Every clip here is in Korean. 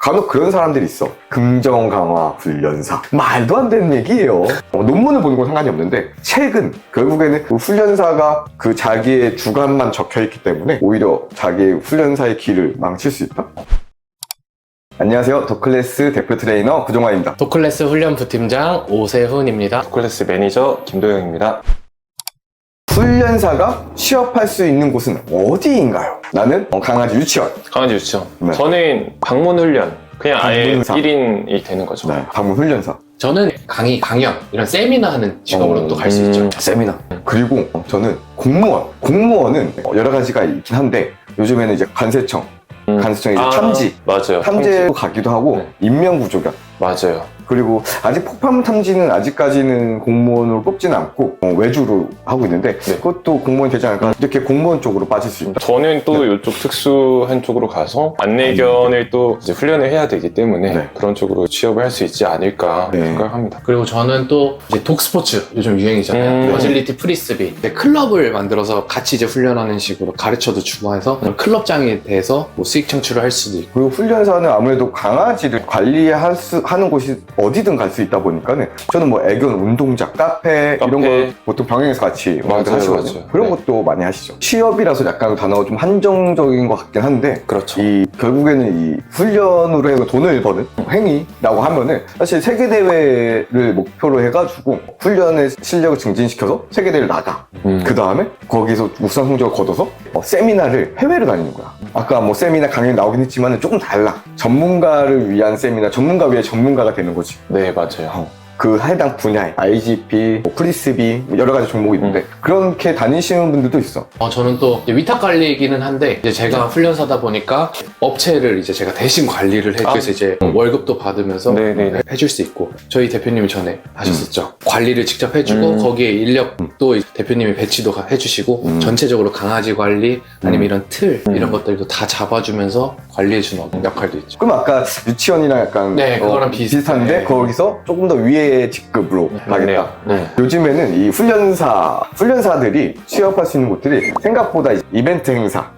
간혹 그런 사람들이 있어. 긍정 강화 훈련사. 말도 안 되는 얘기예요. 논문을 보는 건 상관이 없는데 최근 결국에는 그 훈련사가 그 자기의 주관만 적혀있기 때문에 오히려 자기의 훈련사의 길을 망칠 수 있다? 안녕하세요. 더클래스 대표 트레이너 구종환입니다. 더클래스 훈련 부팀장 오세훈입니다. 더클래스 매니저 김도영입니다. 훈련사가 취업할 수 있는 곳은 어디인가요? 나는 강아지 유치원. 강아지 유치원. 네. 저는 방문 훈련. 그냥 아예 방문사. 1인이 되는 거죠. 네, 방문 훈련사. 저는 강의, 강연 이런 세미나 하는 직업으로 또 갈 수 있죠. 세미나. 그리고 저는 공무원. 공무원은 여러 가지가 있긴 한데 요즘에는 이제 관세청, 관세청 이제 탐지. 맞아요. 탐지로 가기도 하고 네. 인명구조견. 맞아요. 그리고 아직 폭파물 탐지는 아직까지는 공무원으로 뽑지는 않고 외주로 하고 있는데 네. 그것도 공무원이 되지 않을까 이렇게 공무원 쪽으로 빠질 수 있다. 저는 또 이쪽 특수한 쪽으로 가서 안내견을 또 이제 훈련을 해야 되기 때문에 네. 그런 쪽으로 취업을 할 수 있지 않을까 네. 생각합니다. 그리고 저는 또 이제 독스포츠 요즘 유행이잖아요. 어질리티 프리스비. 클럽을 만들어서 같이 이제 훈련하는 식으로 가르쳐도 주고 해서 클럽장에 대해서 뭐 수익 창출을 할 수도 있고. 그리고 훈련사는 아무래도 강아지를 하는 곳이 어디든 갈 수 있다 보니까는 저는 뭐 애견 운동장, 카페 이런 거 보통 병행해서 같이 맞아요, 하시거든요. 맞아요. 그런 네. 것도 많이 하시죠. 취업이라서 약간 단어가 좀 한정적인 것 같긴 한데 그렇죠. 결국에는 이 훈련으로 해서 돈을 버는 행위라고 하면은 사실 세계대회를 목표로 해가지고 훈련의 실력을 증진시켜서 세계대회를 나가. 그 다음에 거기서 우수한 성적을 거둬서 세미나를 해외로 다니는 거야. 아까 뭐 세미나 강연이 나오긴 했지만 조금 달라. 전문가를 위한 세미나, 전문가 위에 전문가가 되는 거지. 네, 맞아요. 그 해당 분야에 IGP, 프리스비 여러 가지 종목이 있는데 그렇게 다니시는 분들도 있어. 저는 또 이제 위탁 관리이기는 한데 이제 제가 훈련사다 보니까 업체를 이제 제가 대신 관리를 해서 이제 월급도 받으면서 네네네. 해줄 수 있고 저희 대표님이 전에 하셨었죠. 관리를 직접 해주고 거기에 인력도 대표님이 배치도 해주시고 전체적으로 강아지 관리 아니면 이런 틀 이런 것들도 다 잡아주면서 관리해주는 역할도 있죠. 그럼 아까 유치원이랑 약간 네, 그거랑 비슷한데 네. 거기서 조금 더 위의 직급으로 가겠다. 네. 요즘에는 이 훈련사들이 취업할 수 있는 곳들이 생각보다 이벤트 행사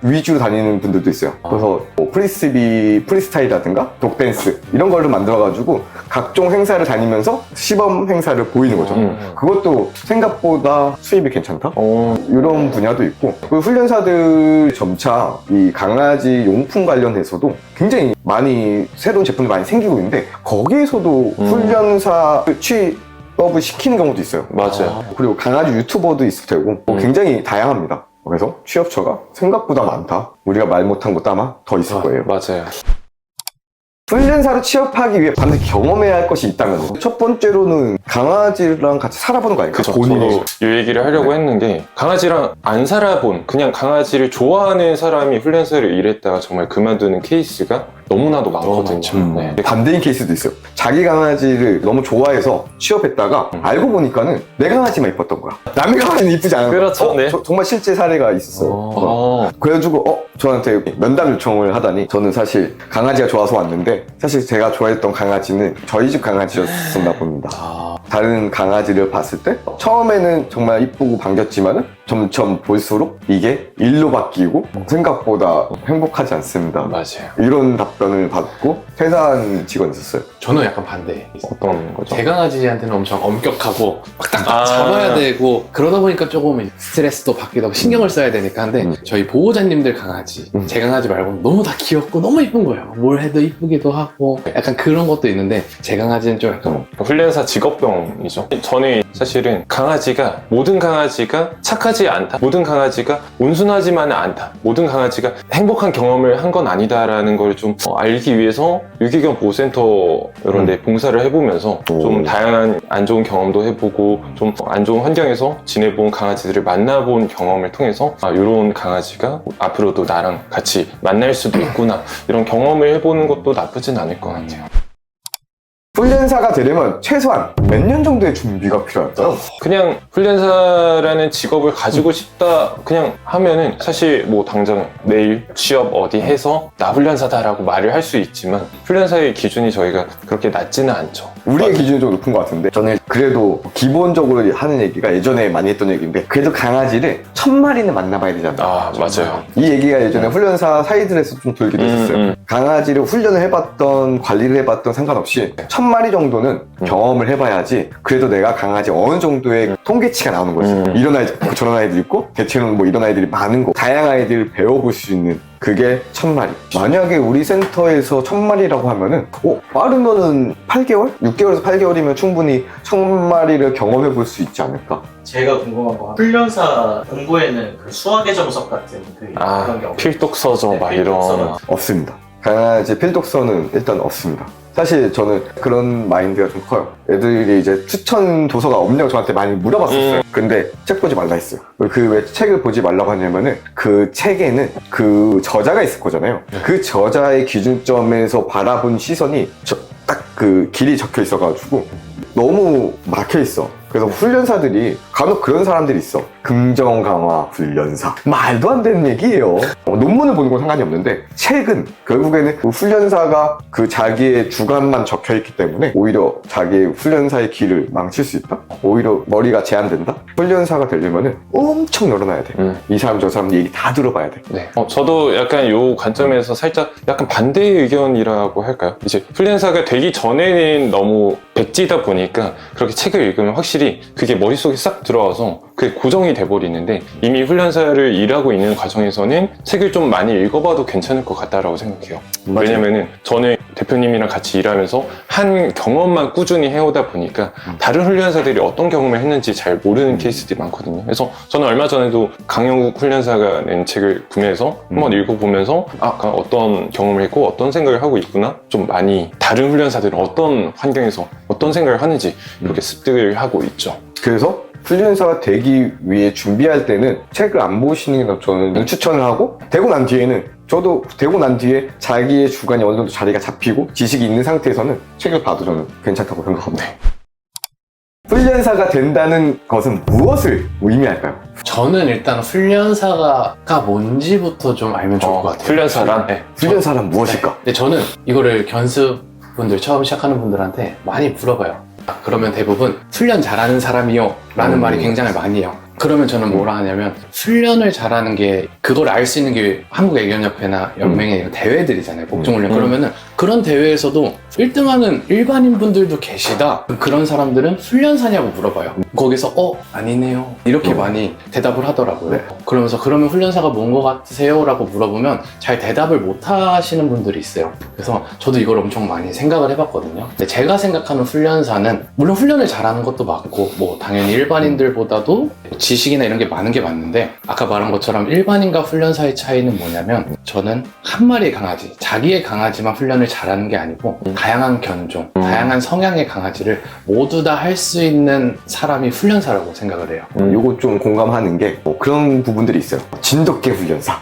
위주로 다니는 분들도 있어요. 그래서 뭐 프리스비, 프리스타일이라든가 독댄스 이런 걸로 만들어가지고 각종 행사를 다니면서 시범 행사를 보이는 거죠. 그것도 생각보다 수입이 괜찮다? 이런 분야도 있고 그리고 훈련사들 점차 이 강아지 용품 관련해서도 굉장히 많이 새로운 제품들이 많이 생기고 있는데 거기에서도 훈련사 취업을 시키는 경우도 있어요. 맞아요. 그리고 강아지 유튜버도 있을 테고 굉장히 다양합니다. 그래서 취업처가 생각보다 많다. 우리가 말 못한 것도 아마 더 있을 거예요. 맞아요. 훈련사로 취업하기 위해 반드시 경험해야 할 것이 있다면 첫 번째로는 강아지랑 같이 살아보는 거 아닐까? 그쵸. 저도 이 얘기를 하려고 했는 게 강아지랑 안 살아본 그냥 강아지를 좋아하는 사람이 훈련사를 일했다가 정말 그만두는 케이스가 너무나도 많거든요. 네. 반대인 케이스도 있어요. 자기 강아지를 너무 좋아해서 취업했다가 알고 보니까는 내 강아지만 이뻤던 거야. 남의 강아지는 이쁘지 않은 거야. 그렇죠. 네. 정말 실제 사례가 있었어요. 그래가지고 저한테 면담 요청을 하다니 저는 사실 강아지가 좋아서 왔는데 사실 제가 좋아했던 강아지는 저희 집 강아지였었나 봅니다. 다른 강아지를 봤을 때 처음에는 정말 이쁘고 반겼지만은 점점 볼수록 이게 일로 바뀌고 생각보다 행복하지 않습니다. 맞아요. 이런 답변을 받고 퇴사한 직원이 있었어요. 저는 약간 반대. 어떤 거죠? 제 강아지한테는 엄청 엄격하고 딱 잡아야 되고 그러다 보니까 조금 스트레스도 받기도 하고 신경을 써야 되니까 근데 저희 보호자님들 강아지 제 강아지 말고 너무 다 귀엽고 너무 이쁜 거예요. 뭘 해도 이쁘기도 하고 약간 그런 것도 있는데 제 강아지는 좀 약간 훈련사 직업병이죠. 저는 사실은 모든 강아지가 착하지 않다. 모든 강아지가 온순하지만은 않다. 모든 강아지가 행복한 경험을 한 건 아니다라는 걸 좀 알기 위해서 유기견 보호센터 이런 데 봉사를 해보면서 좀 다양한 안 좋은 경험도 해보고 좀 안 좋은 환경에서 지내본 강아지들을 만나본 경험을 통해서 이런 강아지가 앞으로도 나랑 같이 만날 수도 있구나 이런 경험을 해보는 것도 나쁘진 않을 것 같아요. 훈련사가 되려면 최소한 몇 년 정도의 준비가 필요할까요? 그냥 훈련사라는 직업을 가지고 싶다 그냥 하면은 사실 뭐 당장 내일 취업 어디 해서 나 훈련사다라고 말을 할 수 있지만 훈련사의 기준이 저희가 그렇게 낮지는 않죠. 우리의 기준이 좀 높은 것 같은데 저는 그래도 기본적으로 하는 얘기가 예전에 많이 했던 얘기인데 그래도 강아지를 1000마리는 만나봐야 되잖아요. 맞아요. 이 얘기가 예전에 훈련사 사이들에서 좀 돌기도 했었어요. 강아지를 훈련을 해봤던 관리를 해봤던 상관없이 1000마리 정도는 경험을 해봐야지 그래도 내가 강아지 어느 정도의 통계치가 나오는 거지. 이런 아이들 있고 저런 아이들 있고 대체로는 뭐 이런 아이들이 많은 거 다양한 아이들을 배워볼 수 있는 그게 1000마리. 만약에 우리 센터에서 1000마리라고 하면은 빠르면은 8개월? 6개월에서 8개월이면 충분히 1000마리를 경험해 볼 수 있지 않을까? 제가 궁금한 건 훈련사 공부에는 그 수학의 정석 같은 그런 게 없나요? 필독서죠, 막 필독서 이런. 같은. 없습니다. 강아지 필독서는 일단 없습니다. 사실 저는 그런 마인드가 좀 커요. 애들이 이제 추천 도서가 없냐고 저한테 많이 물어봤었어요. 근데 책 보지 말라 했어요. 그 왜 책을 보지 말라고 하냐면은 그 책에는 그 저자가 있을 거잖아요. 그 저자의 기준점에서 바라본 시선이 딱 그 길이 적혀 있어가지고 너무 막혀 있어. 그래서 훈련사들이 간혹 그런 사람들이 있어. 긍정 강화 훈련사. 말도 안 되는 얘기예요. 논문을 보는 건 상관이 없는데 책은 결국에는 그 훈련사가 그 자기의 주관만 적혀 있기 때문에 오히려 자기의 훈련사의 길을 망칠 수 있다? 오히려 머리가 제한된다? 훈련사가 되려면은 엄청 열어놔야 돼. 이 사람 저 사람 얘기 다 들어봐야 돼. 네. 저도 약간 요 관점에서 살짝 약간 반대의 의견이라고 할까요? 이제 훈련사가 되기 전에는 너무 백지다 보니까 그렇게 책을 읽으면 확실히 그게 머릿속에 싹 들어와서 그게 고정이 돼버리는데 이미 훈련사를 일하고 있는 과정에서는 책을 좀 많이 읽어봐도 괜찮을 것 같다라고 생각해요. 맞아요. 왜냐면은 저는 대표님이랑 같이 일하면서 한 경험만 꾸준히 해오다 보니까 다른 훈련사들이 어떤 경험을 했는지 잘 모르는 케이스들이 많거든요. 그래서 저는 얼마 전에도 강영욱 훈련사가 낸 책을 구매해서 한번 읽어보면서 어떤 경험을 했고 어떤 생각을 하고 있구나, 좀 많이 다른 훈련사들은 어떤 환경에서 어떤 생각을 하는지 이렇게 습득을 하고 있죠. 그래서 훈련사가 되기 위해 준비할 때는 책을 안 보시는 게 저는 추천을 하고, 되고 난 뒤에는 저도 되고 난 뒤에 자기의 주관이 어느 정도 자리가 잡히고 지식이 있는 상태에서는 책을 봐도 저는 괜찮다고 생각합니다. 훈련사가 된다는 것은 무엇을 의미할까요? 저는 일단 훈련사가 뭔지부터 좀 알면 좋을 것 같아요. 훈련사란? 네. 훈련사란 무엇일까? 근데 저는 이거를 견습분들 처음 시작하는 분들한테 많이 물어봐요. 그러면 대부분 훈련 잘하는 사람이요 라는 말이 굉장히 많이 해요. 그러면 저는 뭐라 하냐면, 훈련을 잘하는 게, 그걸 알 수 있는 게 한국애견협회나 연맹의 대회들이잖아요, 복종훈련. 그러면은 그런 대회에서도 1등하는 일반인 분들도 계시다. 그런 사람들은 훈련사냐고 물어봐요. 거기서 아니네요 이렇게 많이 대답을 하더라고요. 네. 그러면서 그러면 훈련사가 뭔 것 같으세요? 라고 물어보면 잘 대답을 못 하시는 분들이 있어요. 그래서 저도 이걸 엄청 많이 생각을 해봤거든요. 근데 제가 생각하는 훈련사는, 물론 훈련을 잘하는 것도 맞고 뭐 당연히 일반인들보다도 지식이나 이런 게 많은 게 맞는데, 아까 말한 것처럼 일반인과 훈련사의 차이는 뭐냐면, 저는 한 마리의 강아지, 자기의 강아지만 훈련을 잘하는 게 아니고 다양한 견종, 다양한 성향의 강아지를 모두 다 할 수 있는 사람이 훈련사라고 생각을 해요. 요거 좀 공감하는 게 그런 부분들이 있어요. 진돗개 훈련사,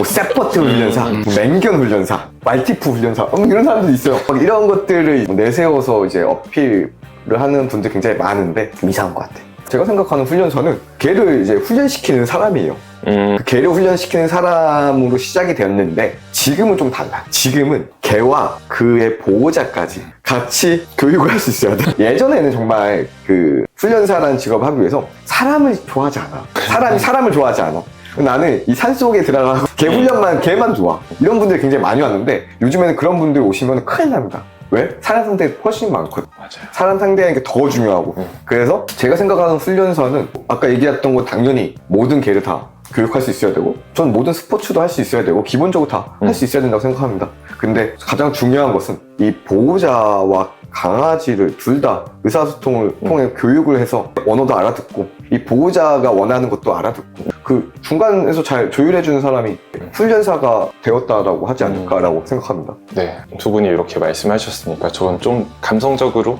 세퍼트 훈련사, 맹견 훈련사, 말티푸 훈련사, 이런 사람들이 있어요. 이런 것들을 내세워서 이제 어필을 하는 분들 굉장히 많은데 이상한 것 같아요. 제가 생각하는 훈련사는 개를 이제 훈련시키는 사람이에요. 그 개를 훈련시키는 사람으로 시작이 되었는데, 지금은 좀 달라. 지금은 개와 그의 보호자까지 같이 교육을 할 수 있어야 돼. 예전에는 정말 그 훈련사라는 직업을 하기 위해서 사람을 좋아하지 않아. 사람을 좋아하지 않아. 나는 이 산속에 들어가서 개 훈련만, 개만 좋아. 이런 분들이 굉장히 많이 왔는데, 요즘에는 그런 분들 오시면 큰일 납니다. 왜? 사람 상대 훨씬 많거든. 맞아요. 사람 상대하는 게 더 중요하고. 그래서 제가 생각하는 훈련사는 아까 얘기했던 건 당연히 모든 개를 다 교육할 수 있어야 되고, 전 모든 스포츠도 할 수 있어야 되고, 기본적으로 다 할 수 있어야 된다고 생각합니다. 근데 가장 중요한 것은 이 보호자와 강아지를 둘 다 의사소통을 통해 교육을 해서 언어도 알아듣고, 이 보호자가 원하는 것도 알아듣고, 그 중간에서 잘 조율해주는 사람이 훈련사가 되었다라고 하지 않을까라고 생각합니다. 네, 두 분이 이렇게 말씀하셨으니까 저는 좀 감성적으로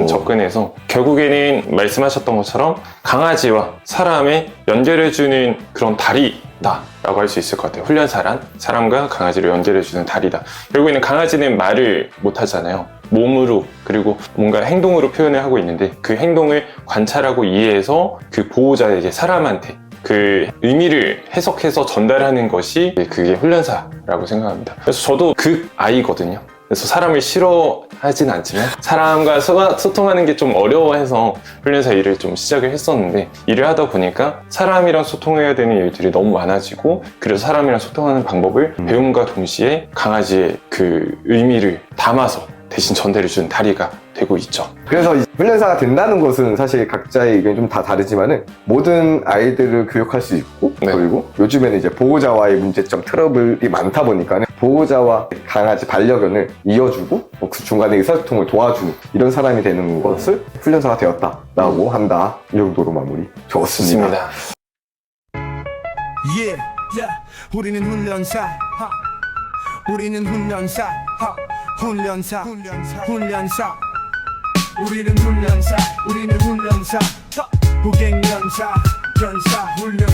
접근해서, 결국에는 말씀하셨던 것처럼 강아지와 사람의 연결해주는 그런 다리다 라고 할 수 있을 것 같아요. 훈련사란 사람과 강아지를 연결해주는 다리다. 결국에는 강아지는 말을 못하잖아요. 몸으로, 그리고 뭔가 행동으로 표현을 하고 있는데, 그 행동을 관찰하고 이해해서 그 보호자에게, 사람한테 그 의미를 해석해서 전달하는 것이 그게 훈련사라고 생각합니다. 그래서 저도 그 아이거든요. 그래서 사람을 싫어하진 않지만 사람과 소통하는 게 좀 어려워해서 훈련사 일을 좀 시작을 했었는데, 일을 하다 보니까 사람이랑 소통해야 되는 일들이 너무 많아지고, 그래서 사람이랑 소통하는 방법을 배움과 동시에 강아지의 그 의미를 담아서 대신 전달해 주는 다리가 되고 있죠. 그래서 이 훈련사가 된다는 것은 사실 각자의 의견이 좀 다 다르지만은 모든 아이들을 교육할 수 있고, 네. 그리고 요즘에는 이제 보호자와의 문제점, 트러블이 많다 보니까 보호자와 강아지 반려견을 이어주고 그 중간에 의사소통을 도와주는 이런 사람이 되는 것을 훈련사가 되었다라고 한다. 이 정도로 마무리. 좋습니다. 좋습니다. Yeah, yeah. 우리는 훈련사. 하. 우리는 훈련사. 하. 훈련사. 훈련사. 우리는 훈련사. 우리는 훈련사. 하. 고객연사. 연사. 훈련사.